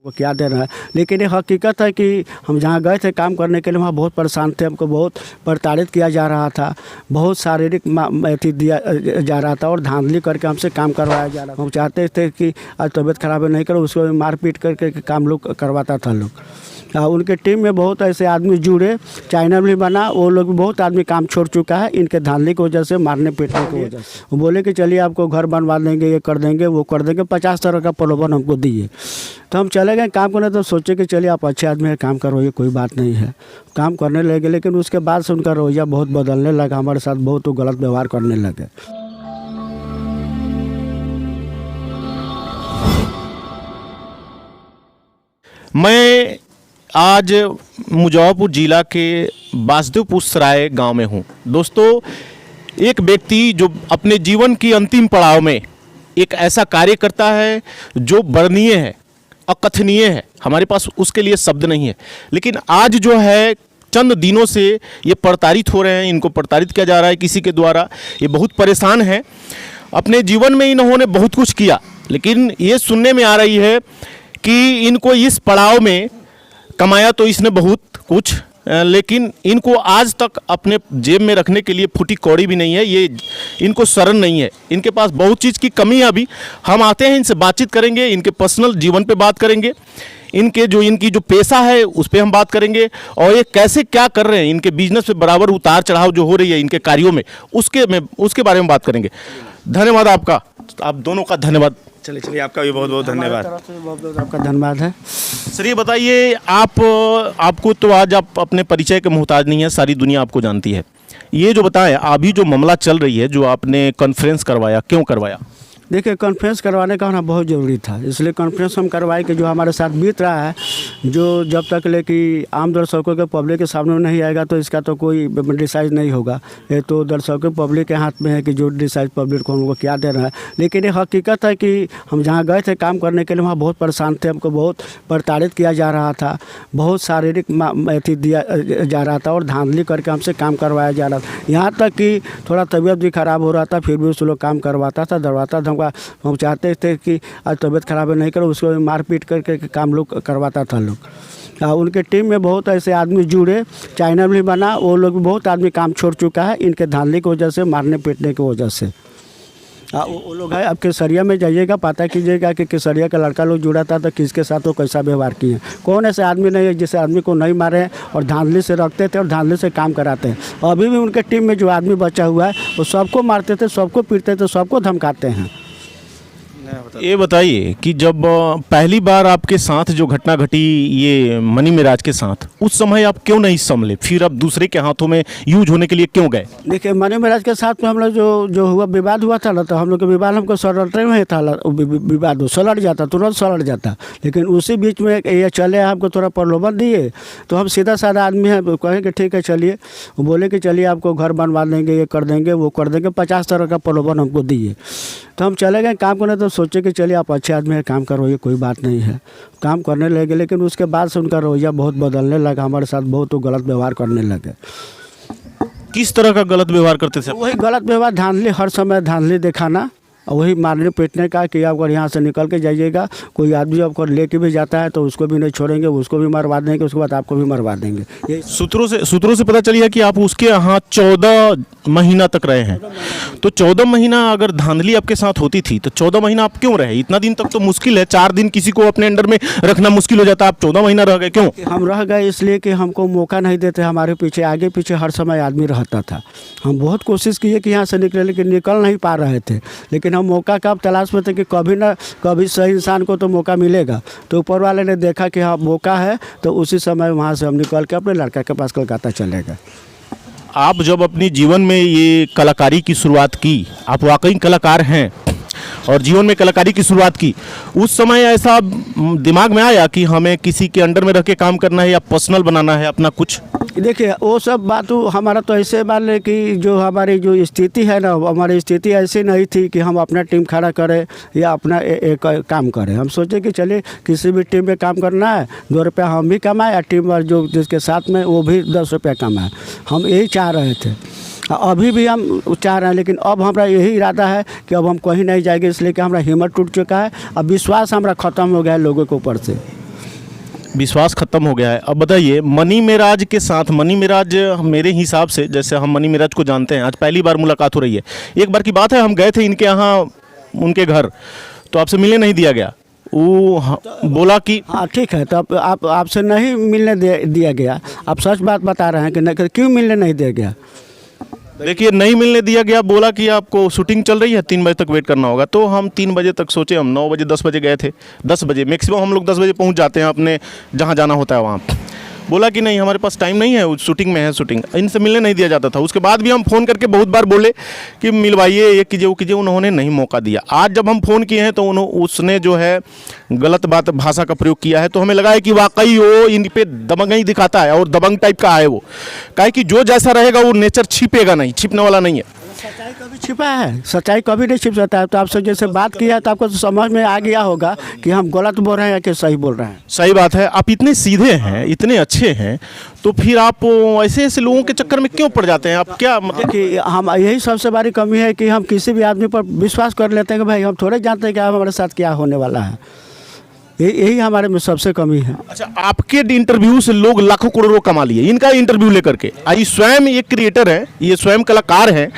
वो क्या दे रहा है। लेकिन ये हकीकत है कि हम जहाँ गए थे काम करने के लिए वहाँ बहुत परेशान थे, हमको बहुत प्रताड़ित किया जा रहा था, बहुत शारीरिक अथी दिया जा रहा था और धांधली करके हमसे काम करवाया जा रहा था। हम चाहते थे कि आज तबीयत खराब नहीं करो, उसको मारपीट करके काम लोग करवाता था लोग। उनके टीम में बहुत ऐसे आदमी जुड़े, चैनल भी बना, वो लोग भी बहुत आदमी काम छोड़ चुका है इनके धांधली की वजह से, मारने पीटने की वजह से। वो बोले कि चलिए आपको घर बनवा देंगे, ये कर देंगे, वो कर देंगे, 50 तरह का प्रलोभन हमको दिए। तो हम चले गए काम करने, तो सोचे कि चलिए आप अच्छे आदमी हैं, काम करो, ये कोई बात नहीं है। काम करने लगे, लेकिन उसके बाद से उनका रवैया बहुत बदलने लगा, हमारे साथ बहुत गलत व्यवहार करने लगे। मैं आज मुजफ्फरपुर जिला के वासुदेवपुर सराय गांव में हूं। दोस्तों, एक व्यक्ति जो अपने जीवन की अंतिम पड़ाव में एक ऐसा कार्य करता है जो वर्णनीय है, अकथनीय है, हमारे पास उसके लिए शब्द नहीं है। लेकिन आज जो है चंद दिनों से ये प्रताड़ित हो रहे हैं, इनको प्रताड़ित किया जा रहा है किसी के द्वारा, ये बहुत परेशान हैं। अपने जीवन में इन्होंने बहुत कुछ किया, लेकिन ये सुनने में आ रही है कि इनको इस पड़ाव में कमाया तो इसने बहुत कुछ, लेकिन इनको आज तक अपने जेब में रखने के लिए फूटी कौड़ी भी नहीं है, ये इनको शरण नहीं है। इनके पास बहुत चीज़ की कमी है। अभी हम आते हैं, इनसे बातचीत करेंगे, इनके पर्सनल जीवन पे बात करेंगे, इनकी जो पेशा है उस पर हम बात करेंगे, और ये कैसे क्या कर रहे हैं, इनके बिजनेस पे बराबर उतार चढ़ाव जो हो रही है इनके कार्यों में, उसके बारे में बात करेंगे। धन्यवाद आपका, आप दोनों का धन्यवाद। चलिए आपका भी बहुत बहुत धन्यवाद। बहुत बहुत आपका धन्यवाद है। सर, ये बताइए, आपको तो आज आप अपने परिचय के मोहताज नहीं है, सारी दुनिया आपको जानती है। ये जो बताएं, अभी जो मामला चल रही है, जो आपने कॉन्फ्रेंस करवाया, क्यों करवाया? देखिए, कॉन्फ्रेंस करवाने का होना बहुत ज़रूरी था, इसलिए कॉन्फ्रेंस हम करवाए कि जो हमारे साथ बीत रहा है, जो जब तक ले कि आम दर्शकों के पब्लिक के सामने नहीं आएगा तो इसका तो कोई डिसाइड नहीं होगा। ये तो दर्शकों पब्लिक के हाथ में है कि जो डिसाइड पब्लिक को हमको क्या दे रहा है। लेकिन ये हकीकत है कि हम जहाँ गए थे काम करने के लिए वहाँ बहुत परेशान थे, हमको बहुत प्रताड़ित किया जा रहा था, बहुत शारीरिक अथी दिया जा रहा था और धांधली करके हमसे काम करवाया जा रहा था। यहाँ तक कि थोड़ा तबीयत भी ख़राब हो रहा था, फिर भी उस लोग काम करवाता था, दरवाता था। हम चाहते थे कि आज तबीयत खराब नहीं करो, उसको मारपीट करके काम लोग करवाता था लोग। उनके टीम में बहुत ऐसे आदमी जुड़े, चैनल भी बना, वो लोग भी बहुत आदमी काम छोड़ चुका है इनके धांधली की वजह से, मारने पीटने की वजह से। वो लोग है, अब केसरिया में जाइएगा, पता कीजिएगा कि केसरिया का लड़का लोग जुड़ा था तो किसके साथ वो कैसा व्यवहार किए। कौन ऐसे आदमी नहीं है जिस आदमी को नहीं मारे हैं और धांधली से रखते थे और धांधली से काम कराते हैं। अभी भी उनके टीम में जो आदमी बचा हुआ है वो सबको मारते थे, सबको पीटते थे, सबको धमकाते हैं। ये बताइए कि जब पहली बार आपके साथ जो घटना घटी ये मनी मिराज के साथ, उस समय आप क्यों नहीं संभले, फिर आप दूसरे के हाथों में यूज होने के लिए क्यों गए? देखिए, मनी मिराज के साथ में हम लोग जो हुआ विवाद हुआ था ना, तो हम लोग का विवाद हमको सलटने में था, विवाद हो सलट जाता, तुरंत सलट जाता। लेकिन उसी बीच में ये चले हमको थोड़ा प्रलोभन दिए, तो हम सीधा साधा आदमी हैं, कहें कि ठीक है चलिए, वो बोले कि चलिए आपको घर बनवा देंगे, ये कर देंगे, वो कर देंगे, 50 तरह का प्रलोभन हमको दिए। तो हम चले गए काम करने, तो सोचे कि चलिए आप अच्छे आदमी हैं, काम करो, ये कोई बात नहीं है। काम करने लगे, लेकिन उसके बाद से उनका रवैया बहुत बदलने लगा, हमारे साथ बहुत गलत व्यवहार करने लगे। किस तरह का गलत व्यवहार करते थे? वही गलत व्यवहार, धांधली, हर समय धांधली दिखाना, और वही मारने पीटने का कि आप अगर यहाँ से निकल के जाइएगा, कोई आदमी आपको लेके भी जाता है तो उसको भी नहीं छोड़ेंगे, उसको भी मरवा देंगे, उसके बाद आपको भी मरवा देंगे। ये सूत्रों से पता चली है कि आप उसके यहाँ 14 महीना तक रहे हैं। तो 14 महीना अगर धांधली आपके साथ होती थी तो 14 महीना आप क्यों रहे? इतना दिन तक तो मुश्किल है, 4 दिन किसी को अपने अंडर में रखना मुश्किल हो जाता, आप 14 महीना रह गए क्यों? हम रह गए इसलिए कि हमको मौका नहीं देते, हमारे पीछे आगे पीछे हर समय आदमी रहता था। हम बहुत कोशिश किए कि यहाँ से निकले, लेकिन निकल नहीं पा रहे थे। लेकिन हम मौका कब तलाश में थे कि कभी ना कभी सही इंसान को तो मौका मिलेगा। तो ऊपर वाले ने देखा कि हाँ मौका है, तो उसी समय वहाँ से हम निकल के अपने लड़का के पास कलकत्ता चले गए। आप जब अपनी जीवन में ये कलाकारी की शुरुआत की, आप वाकई कलाकार हैं और जीवन में कलाकारी की शुरुआत की, उस समय ऐसा दिमाग में आया कि हमें किसी के अंडर में रह के काम करना है या पर्सनल बनाना है अपना कुछ? देखिए, वो सब बात हमारा तो ऐसे मान लें कि जो हमारी जो स्थिति है ना, हमारी स्थिति ऐसी नहीं थी कि हम अपना टीम खड़ा करें या अपना एक काम करें। हम सोचे कि चलिए किसी भी टीम में काम करना है, 2 रुपया हम भी कमाएं और टीम वाले जो जिसके साथ में वो भी 10 रुपया कमाए। हम यही चाह रहे थे, अभी भी हम चाह रहे हैं। लेकिन अब हमारा यही इरादा है कि अब हम कहीं नहीं जाएंगे, इसलिए कि हमारा हिम्मत टूट चुका है, अब विश्वास हमारा ख़त्म हो गया है लोगों के ऊपर से। विश्वास खत्म हो गया है। अब बताइए, मनी मेराज के साथ, मनी मेराज मेरे हिसाब से, जैसे हम मनी मेराज को जानते हैं, आज पहली बार मुलाकात हो रही है। एक बार की बात है, हम गए थे इनके यहाँ, उनके घर, तो आपसे मिलने नहीं दिया गया। वो बोला कि हाँ ठीक है, तो आप आपसे नहीं मिलने दिया गया। आप सच बात बता रहे हैं कि नहीं, क्यों मिलने नहीं दिया गया? देखिए, नहीं मिलने दिया गया, बोला कि आपको शूटिंग चल रही है, 3 बजे तक वेट करना होगा। तो हम 3 बजे तक सोचे, हम 9 बजे 10 बजे गए थे, 10 बजे मैक्सिमम हम लोग 10 बजे पहुंच जाते हैं अपने जहां जाना होता है वहां। बोला कि नहीं, हमारे पास टाइम नहीं है, शूटिंग में है, शूटिंग, इनसे मिलने नहीं दिया जाता था। उसके बाद भी हम फ़ोन करके बहुत बार बोले कि मिलवाइए, ये कीजिए, वो कीजिए, उन्होंने नहीं मौका दिया। आज जब हम फ़ोन किए हैं तो उसने जो है गलत भाषा का प्रयोग किया है, तो हमें लगा है कि वाकई वो इन पे दबंगई दिखाता है और दबंग टाइप का है वो। काहे कि जो जैसा रहेगा वो नेचर छिपेगा नहीं, छिपने वाला नहीं है। सच्चाई कभी छिपा है? सच्चाई कभी नहीं छिप सकता है। तो आपसे जैसे बात किया तो आपको तो समझ में आ गया होगा कि हम गलत बोल रहे हैं या कि सही बोल रहे हैं। सही बात है। आप इतने सीधे हैं, इतने अच्छे हैं, तो फिर आप ऐसे ऐसे लोगों के चक्कर में क्यों पड़ जाते हैं? आप क्या मतलब कि हम, यही सबसे बड़ी कमी है कि हम किसी भी आदमी पर विश्वास कर लेते हैं कि भाई हम थोड़े जानते हैं कि हमारे साथ क्या होने वाला है। यही हमारे में सबसे कमी है। अच्छा, आपके इंटरव्यू से लोग लाखों करोड़ों कमा लिए, इनका इंटरव्यू लेकर के। ये स्वयं एक क्रिएटर है, ये स्वयं कलाकार हैं,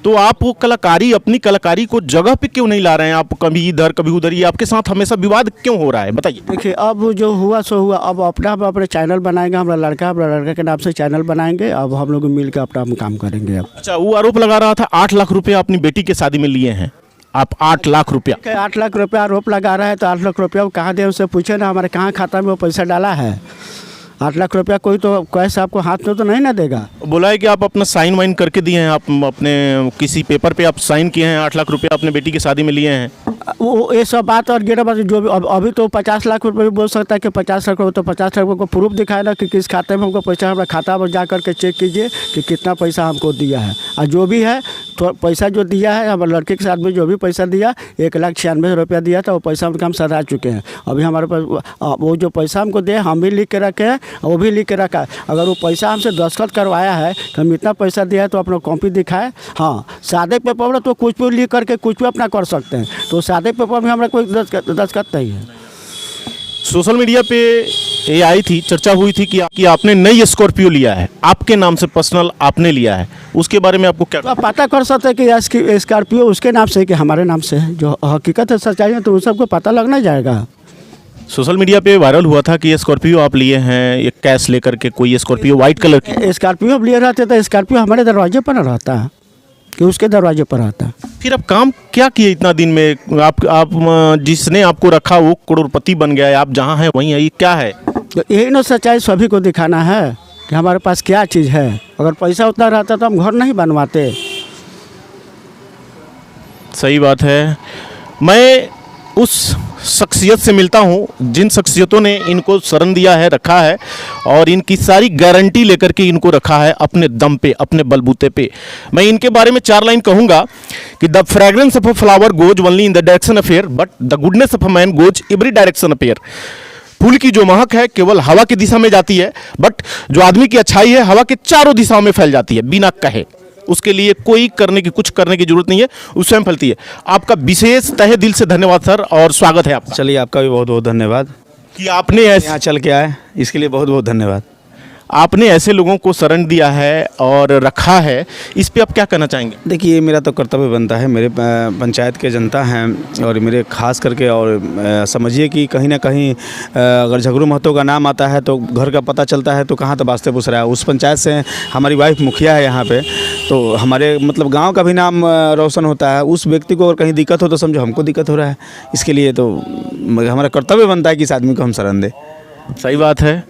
तो आप वो कलाकारी, अपनी कलाकारी को जगह पे क्यों नहीं ला रहे हैं? आप कभी इधर कभी उधर, ये आपके साथ हमेशा विवाद क्यों हो रहा है, बताइए। देखिए, अब जो हुआ सो हुआ। अब हम अपने चैनल बनाएंगे, हमारा लड़का के नाम से चैनल बनाएंगे। अब हम लोग मिल के अपना काम करेंगे। अब अच्छा, वो आरोप लगा रहा था 8 लाख रुपये अपनी बेटी की शादी में लिए हैं आप। 8 लाख रुपया, 8 लाख रुपया आरोप लगा रहा है, तो 8 लाख रुपया वो कहाँ दे, उससे पूछे ना, हमारे कहाँ खाता में वो पैसा डाला है। 8 लाख रुपया कोई तो कैश आपको हाथ में तो नहीं ना देगा। बोला है कि आप अपना साइन वाइन करके दिए हैं, आप अपने किसी पेपर पे आप साइन किए हैं, 8 लाख रुपया अपने बेटी की शादी में लिए हैं। वो ये सब बात और गिरा बात जो भी, अभी तो 50 लाख रुपये भी बोल सकता है कि 50 लाख रुपये, तो 50 लाख रुपये को प्रूफ दिखाए ना कि किस खाते में हमको पैसा, हमारा खाता पर जा करके चेक कीजिए कि कितना पैसा हमको दिया है। और जो भी है तो पैसा जो दिया है, हमारे लड़के के साथ में जो भी पैसा दिया, 1,96,000 रुपया दिया था, वो पैसा हम सधा चुके हैं। अभी हमारे पास वो जो पैसा हमको दे, हम भी लिख के रखे हैं, वो भी लिख के रखा है। अगर वो पैसा हमसे दस्तखत करवाया है कि हम इतना पैसा दिया है, तो अपना कॉपी दिखाए। हाँ, सादे पेपर में तो कुछ भी लिख करके कुछ भी अपना कर सकते हैं, तो सादे पेपर में हमारा कोई दस्तखत नहीं है। सोशल मीडिया पे ये आई थी, चर्चा हुई थी कि आपने नई स्कॉर्पियो लिया है, आपके नाम से पर्सनल आपने लिया है, उसके बारे में आपको क्या? तो आप पता कर सकते हैं कि स्कॉर्पियो उसके नाम से है कि हमारे नाम से है। जो हकीकत है, सच्चाई है, तो उन सबको पता लगना जाएगा। सोशल मीडिया पे वायरल हुआ था कि ये स्कॉर्पियो आप लिए हैं, एक कैश लेकर के, कोई स्कॉर्पियो वाइट कलर की। स्कॉर्पियो अब लिए रहते तो स्कॉर्पियो हमारे दरवाजे पर न रहता है कि उसके दरवाजे पर रहता। फिर आप काम क्या किए इतना दिन में? आप जिसने आपको रखा वो करोड़पति बन गया है, आप जहाँ हैं वहीं है, ये क्या है? तो यही ना सच्चाई सभी को दिखाना है कि हमारे पास क्या चीज़ है। अगर पैसा उतना रहता तो हम घर नहीं बनवाते। सही बात है। मैं उस शख्सियत से मिलता हूँ जिन शख्सियतों ने इनको शरण दिया है, रखा है, और इनकी सारी गारंटी लेकर के इनको रखा है अपने दम पे, अपने बलबूते पे। मैं इनके बारे में 4 लाइन कहूँगा कि the fragrance of a flower goes only in the direction of air, but the goodness of a man goes every direction of air. फूल की जो महक है केवल हवा की दिशा में जाती है, बट जो आदमी की अच्छाई है हवा के चारों दिशाओं में फैल जाती है बिना कहे। उसके लिए कोई कुछ करने की जरूरत नहीं है, वो स्वयं फैलती है। आपका विशेष तहे दिल से धन्यवाद सर, और स्वागत है आपका। चलिए, आपका भी बहुत बहुत धन्यवाद कि आपने यहाँ चल के आए, इसके लिए बहुत बहुत धन्यवाद। आपने ऐसे लोगों को शरण दिया है और रखा है, इस पे आप क्या कहना चाहेंगे? देखिए, मेरा तो कर्तव्य बनता है, मेरे पंचायत के जनता हैं और मेरे खास करके, और समझिए कि कहीं ना कहीं अगर झगड़ू महतो का नाम आता है तो घर का पता चलता है तो कहाँ तो वास्ते पूछ रहा है। उस पंचायत से हमारी वाइफ मुखिया है यहाँ पे, तो हमारे मतलब गाँव का भी नाम रोशन होता है। उस व्यक्ति को अगर कहीं दिक्कत हो तो समझो हमको दिक्कत हो रहा है, इसके लिए तो हमारा कर्तव्य बनता है कि इस आदमी को हम शरण दें। सही बात है।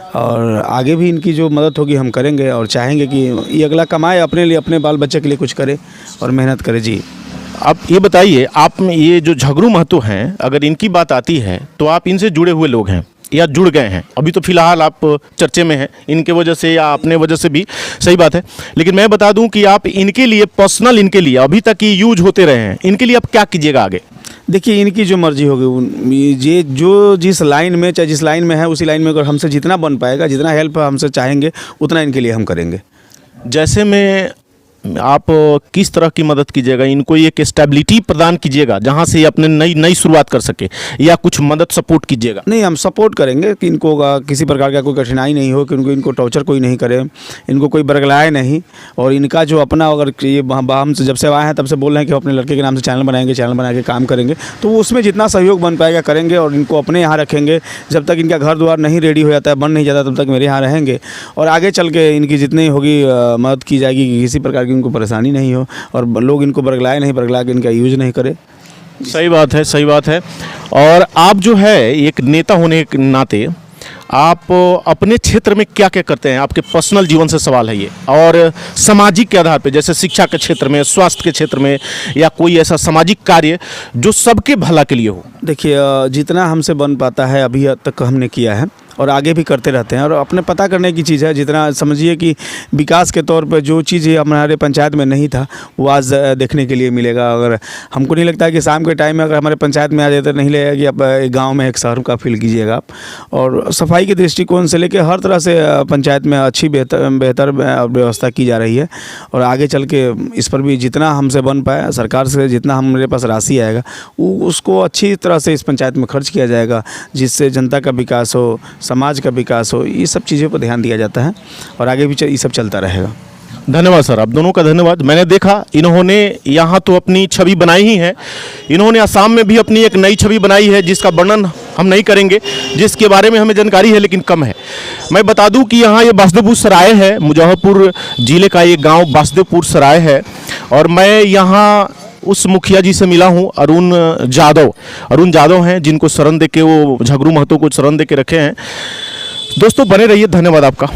और आगे भी इनकी जो मदद होगी हम करेंगे, और चाहेंगे कि ये अगला कमाए, अपने लिए, अपने बाल बच्चे के लिए कुछ करे और मेहनत करे। जी, आप ये बताइए, आप ये जो झगड़ू महतो हैं, अगर इनकी बात आती है तो आप इनसे जुड़े हुए लोग हैं या जुड़ गए हैं? अभी तो फिलहाल आप चर्चे में हैं इनके वजह से या अपने वजह से भी, सही बात है, लेकिन मैं बता दूं कि आप इनके लिए पर्सनल, इनके लिए अभी तक ये यूज होते रहे हैं, इनके लिए आप क्या कीजिएगा आगे? देखिए, इनकी जो मर्जी होगी, ये जो जिस लाइन में, चाहे जिस लाइन में है उसी लाइन में अगर हमसे जितना बन पाएगा, जितना हेल्प हमसे चाहेंगे उतना इनके लिए हम करेंगे। जैसे मैं आप किस तरह की मदद कीजिएगा, इनको एक स्टेबिलिटी प्रदान कीजिएगा जहाँ से ये अपने नई शुरुआत कर सके, या कुछ मदद सपोर्ट कीजिएगा? नहीं, हम सपोर्ट करेंगे कि इनको किसी प्रकार का कोई कठिनाई नहीं हो, कि इनको टॉर्चर कोई नहीं करे, इनको कोई बरगलाए नहीं। और इनका जो अपना, अगर ये हम जब से आए हैं तब से बोल रहे हैं कि अपने लड़के के नाम से चैनल बनाएंगे, चैनल बना के काम करेंगे, तो वो उसमें जितना सहयोग बन पाएगा करेंगे। और इनको अपने यहाँ रखेंगे, जब तक इनका घर द्वार नहीं रेडी हो जाता है, बन नहीं जाता, तब तक मेरे यहाँ रहेंगे। और आगे चल के इनकी जितनी होगी मदद की जाएगी कि किसी प्रकार की इनको परेशानी नहीं हो और लोग इनको बरगलाए नहीं, बरगला के इनका यूज नहीं करे। सही बात है, सही बात है। और आप जो है एक नेता होने के नाते आप अपने क्षेत्र में क्या क्या करते हैं? आपके पर्सनल जीवन से सवाल है ये, और सामाजिक के आधार पे, जैसे शिक्षा के क्षेत्र में, स्वास्थ्य के क्षेत्र में, या कोई ऐसा सामाजिक कार्य जो सबके भला के लिए हो। देखिए, जितना हमसे बन पाता है अभी तक हमने किया है और आगे भी करते रहते हैं। और अपने पता करने की चीज़ है, जितना समझिए कि विकास के तौर पे जो चीज़ हमारे पंचायत में नहीं था वो आज देखने के लिए मिलेगा। अगर हमको नहीं लगता है कि शाम के टाइम में अगर हमारे पंचायत में आ जाए तो नहीं लगेगा कि आप एक गाँव में, एक शहर का फील कीजिएगा आप। और सफाई के दृष्टिकोण से लेकर हर तरह से पंचायत में अच्छी बेहतर व्यवस्था की जा रही है। और आगे चल के इस पर भी जितना हमसे बन पाए, सरकार से जितना हमारे पास राशि आएगा उसको अच्छी तरह से इस पंचायत में खर्च किया जाएगा, जिससे जनता का विकास हो, समाज का विकास हो। ये सब चीज़ों पर ध्यान दिया जाता है और आगे भी ये सब चलता रहेगा। धन्यवाद सर, आप दोनों का धन्यवाद। मैंने देखा इन्होंने यहाँ तो अपनी छवि बनाई ही है, इन्होंने असम में भी अपनी एक नई छवि बनाई है जिसका वर्णन हम नहीं करेंगे, जिसके बारे में हमें जानकारी है लेकिन कम है। मैं बता दूं कि यहाँ ये वासुदेवपुर सराय है, मुजफ्फरपुर जिले का ये गांव वासुदेवपुर सराय है। और मैं यहाँ उस मुखिया जी से मिला हूँ, अरुण जादव हैं, जिनको शरण दे के, वो झगरू महतो को शरण दे के रखे हैं। दोस्तों बने रहिए, धन्यवाद आपका।